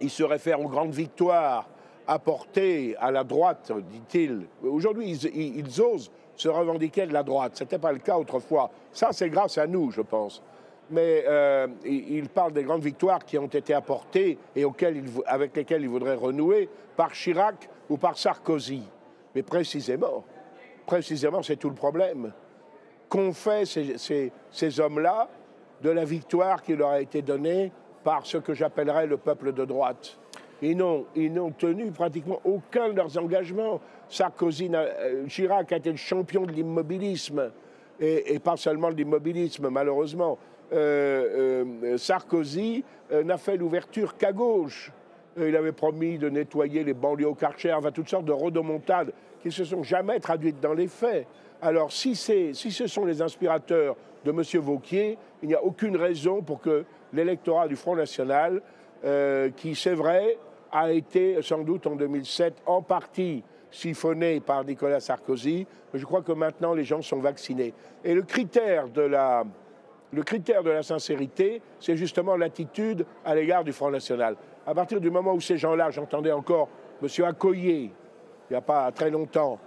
il se réfère aux grandes victoires apportées à la droite, dit-il. Aujourd'hui, ils osent se revendiquer de la droite. Ce n'était pas le cas autrefois. Ça, c'est grâce à nous, je pense. Mais il parle des grandes victoires qui ont été apportées et avec lesquelles il voudrait renouer par Chirac ou par Sarkozy. Mais précisément, c'est tout le problème. Qu'ont fait ces hommes-là de la victoire qui leur a été donnée par ce que j'appellerais le peuple de droite? Ils n'ont tenu pratiquement aucun de leurs engagements. Chirac a été le champion de l'immobilisme, et pas seulement de l'immobilisme, malheureusement. Sarkozy n'a fait l'ouverture qu'à gauche. Il avait promis de nettoyer les banlieues au Karcher, enfin, toutes sortes de rodomontades qui ne se sont jamais traduites dans les faits. Alors, si ce sont les inspirateurs de M. Wauquiez, il n'y a aucune raison pour que l'électorat du Front National, qui, c'est vrai, a été sans doute en 2007 en partie siphonné par Nicolas Sarkozy, mais je crois que maintenant les gens sont vaccinés. Et le critère de la sincérité, c'est justement l'attitude à l'égard du Front National. À partir du moment où ces gens-là, j'entendais encore M. Accoyer, il n'y a pas très longtemps,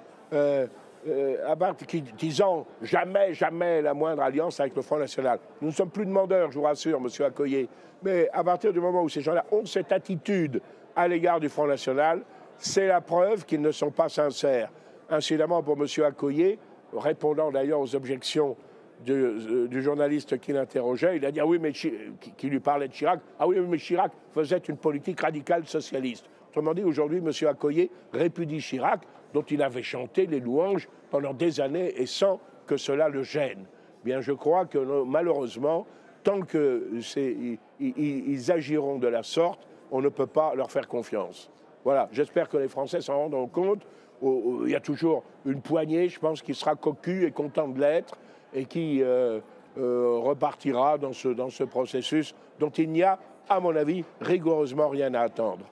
disant jamais, jamais la moindre alliance avec le Front National. Nous ne sommes plus demandeurs, je vous rassure, M. Accoyer. Mais à partir du moment où ces gens-là ont cette attitude à l'égard du Front National, c'est la preuve qu'ils ne sont pas sincères. Incidemment, pour M. Accoyer, répondant d'ailleurs aux objections du journaliste qui l'interrogeait, il a dit ah oui, mais qui lui parlait de Chirac, ah oui, mais Chirac faisait une politique radicale socialiste. Autrement dit, aujourd'hui, M. Accoyer répudie Chirac, dont il avait chanté les louanges pendant des années et sans que cela le gêne. Bien, je crois que malheureusement, tant qu'ils agiront de la sorte, on ne peut pas leur faire confiance. Voilà, j'espère que les Français s'en rendront compte. Il y a toujours une poignée, je pense, qui sera cocu et content de l'être et qui repartira dans ce processus dont il n'y a, à mon avis, rigoureusement rien à attendre.